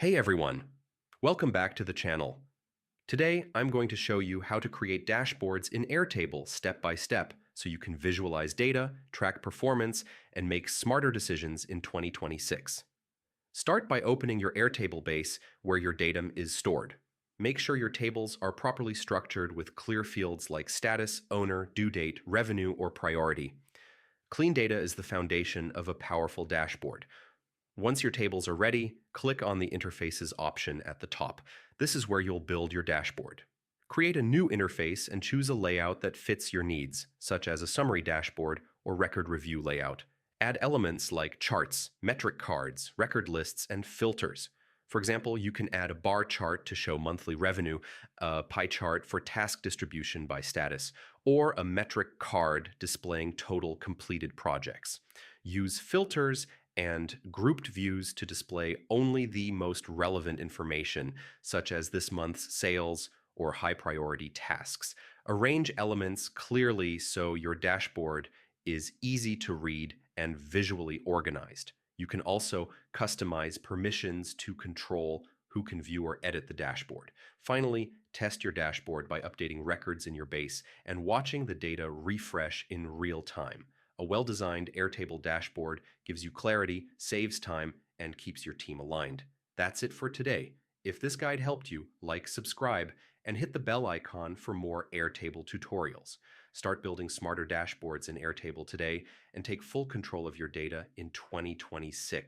Hey everyone! Welcome back to the channel. Today, I'm going to show you how to create dashboards in Airtable step by step so you can visualize data, track performance, and make smarter decisions in 2026. Start by opening your Airtable base where your data is stored. Make sure your tables are properly structured with clear fields like status, owner, due date, revenue, or priority. Clean data is the foundation of a powerful dashboard. Once your tables are ready, click on the Interfaces option at the top. This is where you'll build your dashboard. Create a new interface and choose a layout that fits your needs, such as a summary dashboard or record review layout. Add elements like charts, metric cards, record lists, and filters. For example, you can add a bar chart to show monthly revenue, a pie chart for task distribution by status, or a metric card displaying total completed projects. Use filters and grouped views to display only the most relevant information, such as this month's sales or high priority tasks. Arrange elements clearly so your dashboard is easy to read and visually organized. You can also customize permissions to control who can view or edit the dashboard. Finally, test your dashboard by updating records in your base and watching the data refresh in real time. A well-designed Airtable dashboard gives you clarity, saves time, and keeps your team aligned. That's it for today. If this guide helped you, like, subscribe, and hit the bell icon for more Airtable tutorials. Start building smarter dashboards in Airtable today and take full control of your data in 2026.